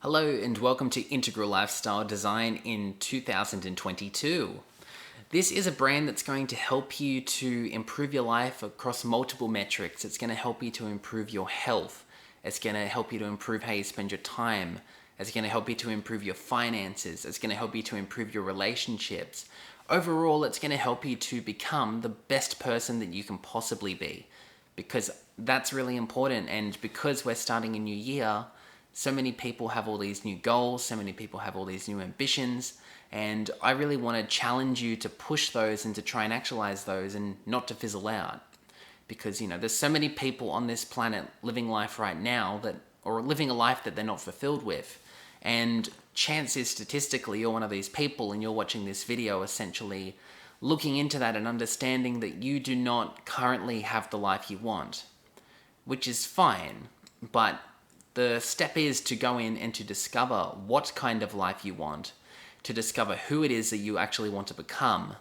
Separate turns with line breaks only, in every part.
Hello and welcome to Integral Lifestyle Design in 2022. This is a brand that's going to help you to improve your life across multiple metrics. It's going to help you to improve your health. It's going to help you to improve how you spend your time. It's going to help you to improve your finances. It's going to help you to improve your relationships. Overall, it's going to help you to become the best person that you can possibly be, because that's really important. And because we're starting a new year, so many people have all these new goals, so many people have all these new ambitions, and I really want to challenge you to push those and to try and actualize those and not to fizzle out. Because, there's so many people on this planet living life right now or living a life that they're not fulfilled with. And chances statistically you're one of these people and you're watching this video essentially looking into that and understanding that you do not currently have the life you want, which is fine, but the step is to go in and to discover what kind of life you want, to discover who it is that you actually want to become.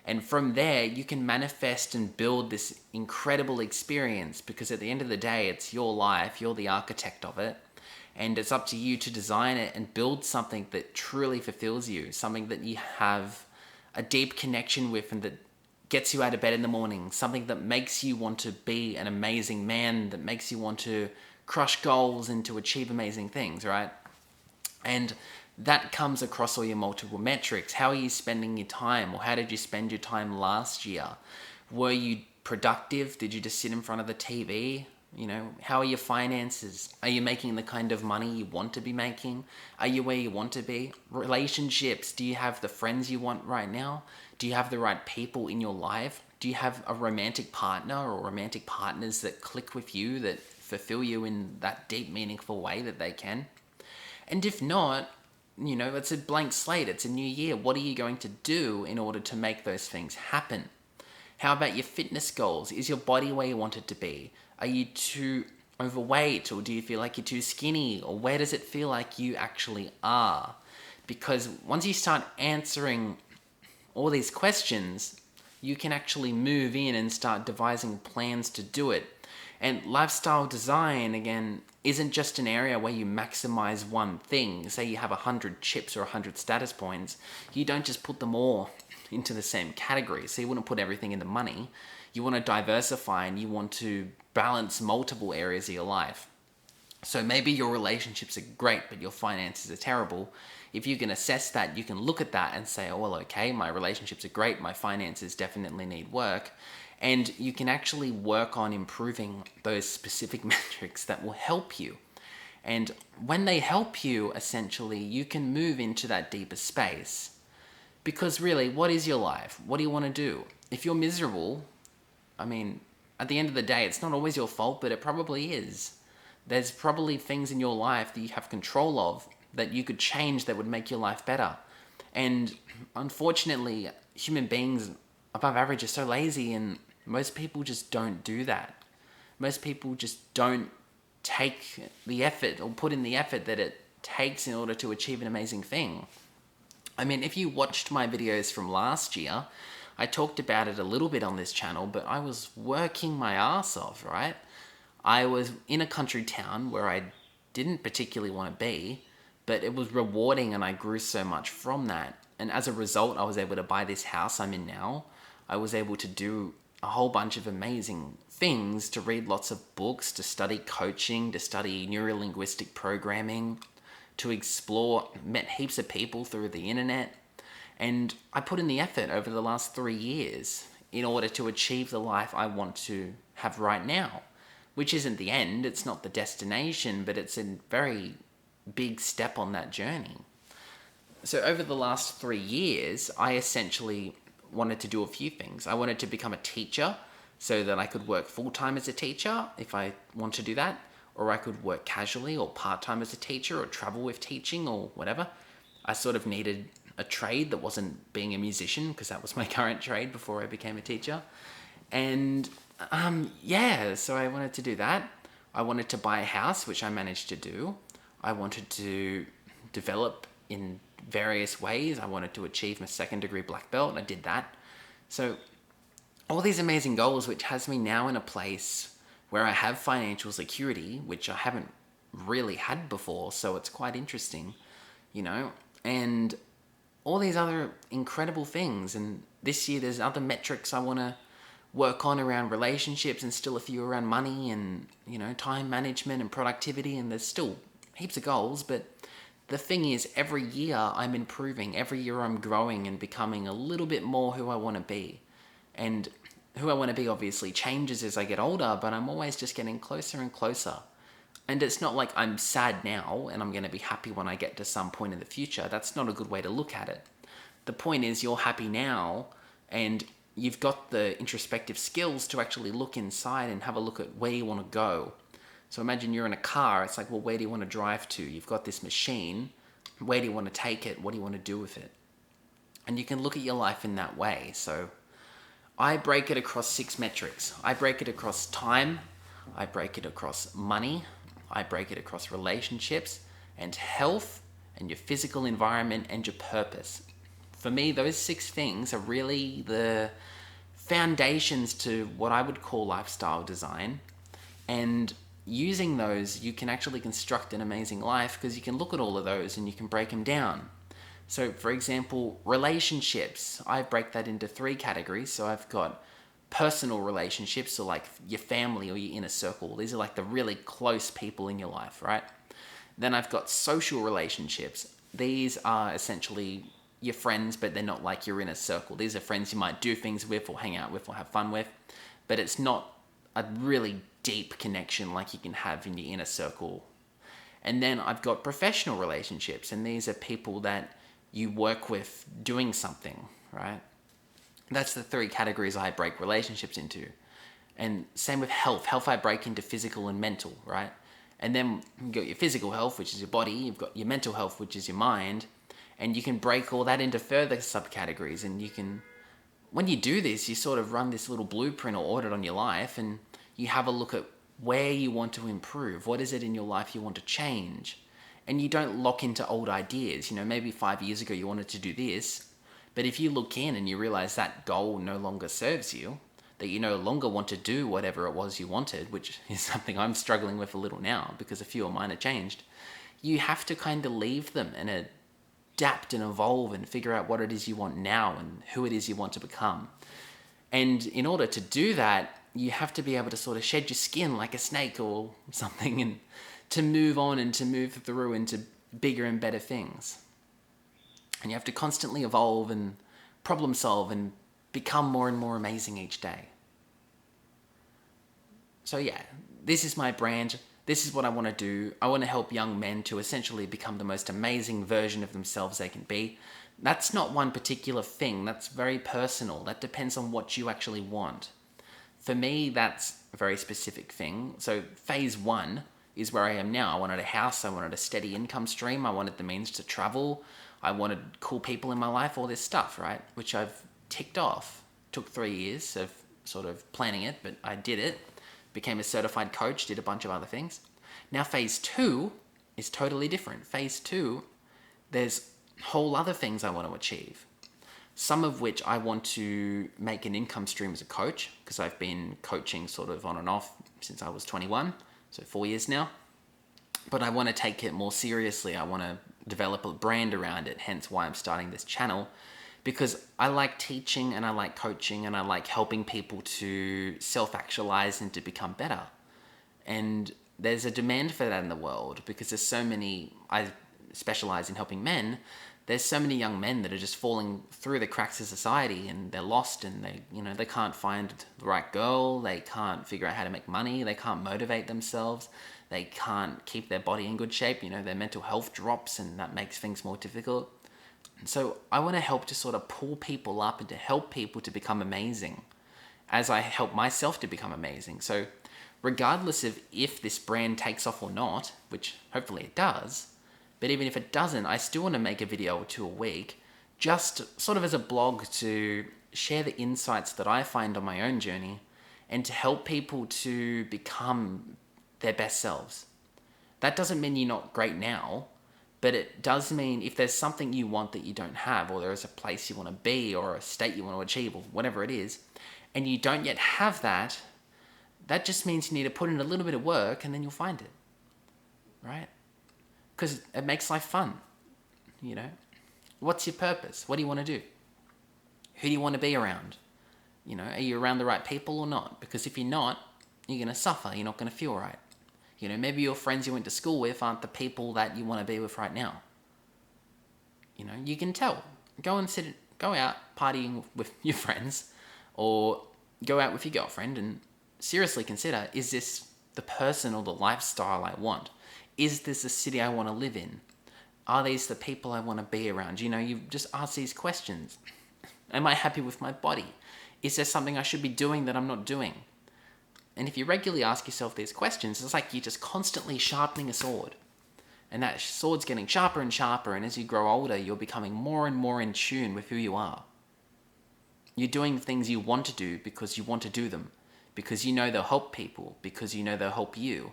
And from there, you can manifest and build this incredible experience, because at the end of the day, it's your life, you're the architect of it, and it's up to you to design it and build something that truly fulfills you, something that you have a deep connection with and that gets you out of bed in the morning, something that makes you want to be an amazing man, that makes you want to crush goals and to achieve amazing things, right? And that comes across all your multiple metrics. How are you spending your time, or how did you spend your time last year? Were you productive? Did you just sit in front of the TV? How are your finances? Are you making the kind of money you want to be making? Are you where you want to be? Relationships, do you have the friends you want right now? Do you have the right people in your life? Do you have a romantic partner or romantic partners that click with you, that fulfill you in that deep, meaningful way that they can? And if not, it's a blank slate. It's a new year. What are you going to do in order to make those things happen? How about your fitness goals? Is your body where you want it to be? Are you too overweight, or do you feel like you're too skinny? Or where does it feel like you actually are? Because once you start answering all these questions, you can actually move in and start devising plans to do it. And lifestyle design, again, isn't just an area where you maximize one thing. Say you have 100 chips or 100 status points, you don't just put them all into the same category. So you wouldn't put everything into money. You want to diversify and you want to balance multiple areas of your life. So maybe your relationships are great, but your finances are terrible. If you can assess that, you can look at that and say, oh, well, okay, my relationships are great, my finances definitely need work. And you can actually work on improving those specific metrics that will help you. And when they help you, essentially, you can move into that deeper space. Because really, what is your life? What do you want to do? If you're miserable, at the end of the day, it's not always your fault, but it probably is. There's probably things in your life that you have control of that you could change that would make your life better. And unfortunately, human beings above average are so lazy, and most people just don't do that. Most people just don't take the effort or put in the effort that it takes in order to achieve an amazing thing. If you watched my videos from last year, I talked about it a little bit on this channel, but I was working my ass off, right? I was in a country town where I didn't particularly want to be, but it was rewarding and I grew so much from that. And as a result, I was able to buy this house I'm in now. I was able to do a whole bunch of amazing things, to read lots of books, to study coaching, to study neurolinguistic programming, to explore, met heaps of people through the internet. And I put in the effort over the last 3 years in order to achieve the life I want to have right now, which isn't the end, it's not the destination, but it's a very big step on that journey. So over the last 3 years, I essentially wanted to do a few things. I wanted to become a teacher so that I could work full-time as a teacher if I want to do that, or I could work casually or part-time as a teacher, or travel with teaching or whatever. I sort of needed a trade that wasn't being a musician, because that was my current trade before I became a teacher. And so I wanted to do that. I wanted to buy a house, which I managed to do. I wanted to develop in various ways. I wanted to achieve my 2nd degree black belt. I did that. So all these amazing goals, which has me now in a place where I have financial security, which I haven't really had before. So it's quite interesting, you know, and all these other incredible things. And this year there's other metrics I want to work on around relationships, and still a few around money and, you know, time management and productivity. And there's still heaps of goals, but the thing is, every year I'm improving, every year I'm growing and becoming a little bit more who I want to be. And who I want to be obviously changes as I get older, but I'm always just getting closer and closer. And it's not like I'm sad now and I'm going to be happy when I get to some point in the future. That's not a good way to look at it. The point is, you're happy now, and you've got the introspective skills to actually look inside and have a look at where you want to go. So imagine you're in a car. It's like, well, where do you want to drive to? You've got this machine. Where do you want to take it? What do you want to do with it? And you can look at your life in that way. So I break it across 6 metrics. I break it across time. I break it across money. I break it across relationships and health and your physical environment and your purpose. For me, those 6 things are really the foundations to what I would call lifestyle design. And using those, you can actually construct an amazing life, because you can look at all of those and you can break them down. So, for example, relationships, I break that into 3 categories. So I've got personal relationships, so like your family or your inner circle. These are like the really close people in your life, right? Then I've got social relationships. These are essentially your friends, but they're not like your inner circle. These are friends you might do things with or hang out with or have fun with, but it's not a really deep connection like you can have in your inner circle. And then I've got professional relationships, and these are people that you work with doing something, right? That's the 3 categories I break relationships into. And same with health. Health I break into physical and mental, right? And then you've got your physical health, which is your body. You've got your mental health, which is your mind. And you can break all that into further subcategories. And you can, when you do this, you sort of run this little blueprint or audit on your life, and you have a look at where you want to improve. What is it in your life you want to change? And you don't lock into old ideas. You know, maybe 5 years ago you wanted to do this, but if you look in and you realize that goal no longer serves you, that you no longer want to do whatever it was you wanted, which is something I'm struggling with a little now because a few of mine have changed, you have to kind of leave them and adapt and evolve and figure out what it is you want now and who it is you want to become. And in order to do that, you have to be able to sort of shed your skin like a snake or something, and to move on and to move through into bigger and better things. And you have to constantly evolve and problem solve and become more and more amazing each day. So yeah, this is my brand. This is what I want to do. I want to help young men to essentially become the most amazing version of themselves they can be. That's not one particular thing. That's very personal. That depends on what you actually want. For me, that's a very specific thing. So phase 1 is where I am now. I wanted a house. I wanted a steady income stream. I wanted the means to travel. I wanted cool people in my life, all this stuff, right? Which I've ticked off. Took 3 years of sort of planning it, but I did it. Became a certified coach, did a bunch of other things. Now phase 2 is totally different. Phase 2, there's whole other things I want to achieve. Some of which I want to make an income stream as a coach, because I've been coaching sort of on and off since I was 21, so 4 years now. But I want to take it more seriously. I want to develop a brand around it, hence why I'm starting this channel, because I like teaching and I like coaching and I like helping people to self-actualize and to become better. And there's a demand for that in the world, because there's so many, I specialize in helping men, there's so many young men that are just falling through the cracks of society, and they're lost, and they can't find the right girl, they can't figure out how to make money, they can't motivate themselves, they can't keep their body in good shape, their mental health drops, and that makes things more difficult. And so I want to help to sort of pull people up and to help people to become amazing, as I help myself to become amazing. So regardless of if this brand takes off or not, which hopefully it does, but even if it doesn't, I still want to make a video or 2 a week, just sort of as a blog to share the insights that I find on my own journey and to help people to become their best selves. That doesn't mean you're not great now, but it does mean if there's something you want that you don't have, or there is a place you want to be, or a state you want to achieve, or whatever it is, and you don't yet have that, that just means you need to put in a little bit of work and then you'll find it. right? Because it makes life fun, you know? What's your purpose? What do you want to do? Who do you want to be around? You know, are you around the right people or not? Because if you're not, you're going to suffer. You're not going to feel right. You know, maybe your friends you went to school with aren't the people that you want to be with right now. You know, you can tell. Go out partying with your friends, or go out with your girlfriend and seriously consider, is this the person or the lifestyle I want? Is this the city I want to live in? Are these the people I want to be around? You know, you just ask these questions. Am I happy with my body? Is there something I should be doing that I'm not doing? And if you regularly ask yourself these questions, it's like you're just constantly sharpening a sword. And that sword's getting sharper and sharper, and as you grow older, you're becoming more and more in tune with who you are. You're doing things you want to do because you want to do them, because you know they'll help people, because you know they'll help you.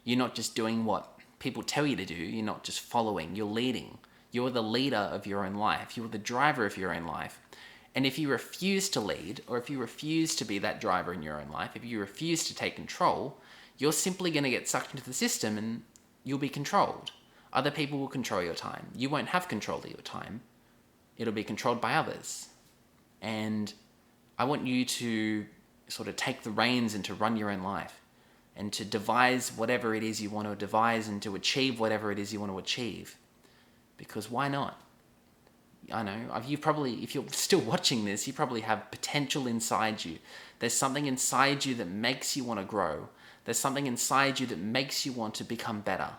You're not just doing what people tell you to do, you're not just following, you're leading. You're the leader of your own life, you're the driver of your own life. And if you refuse to lead, or if you refuse to be that driver in your own life, if you refuse to take control, you're simply going to get sucked into the system and you'll be controlled. Other people will control your time. You won't have control of your time. It'll be controlled by others. And I want you to sort of take the reins and to run your own life and to devise whatever it is you want to devise and to achieve whatever it is you want to achieve. Because why not? I know, you probably, if you're still watching this, you probably have potential inside you. There's something inside you that makes you want to grow. There's something inside you that makes you want to become better.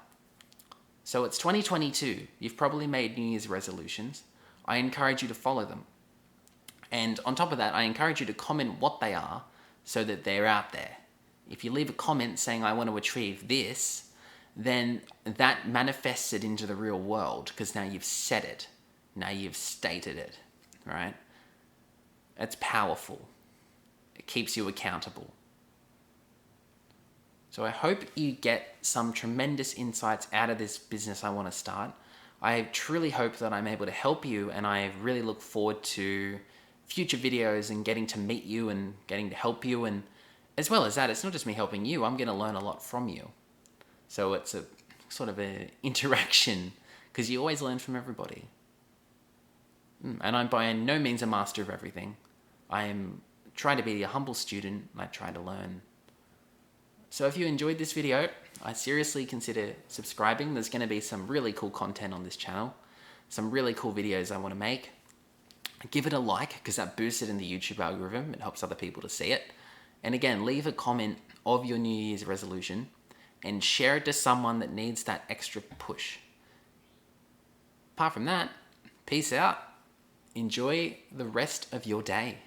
So it's 2022. You've probably made New Year's resolutions. I encourage you to follow them. And on top of that, I encourage you to comment what they are so that they're out there. If you leave a comment saying, I want to achieve this, then that manifests it into the real world because now you've said it. Now you've stated it, right? It's powerful. It keeps you accountable. So I hope you get some tremendous insights out of this business I want to start. I truly hope that I'm able to help you, and I really look forward to future videos and getting to meet you and getting to help you. And as well as that, it's not just me helping you, I'm going to learn a lot from you. So it's a sort of an interaction because you always learn from everybody. And I'm by no means a master of everything. I am trying to be a humble student. I try to learn. So if you enjoyed this video, I seriously consider subscribing. There's going to be some really cool content on this channel. Some really cool videos I want to make. Give it a like because that boosts it in the YouTube algorithm. It helps other people to see it. And again, leave a comment of your New Year's resolution and share it to someone that needs that extra push. Apart from that, peace out. Enjoy the rest of your day.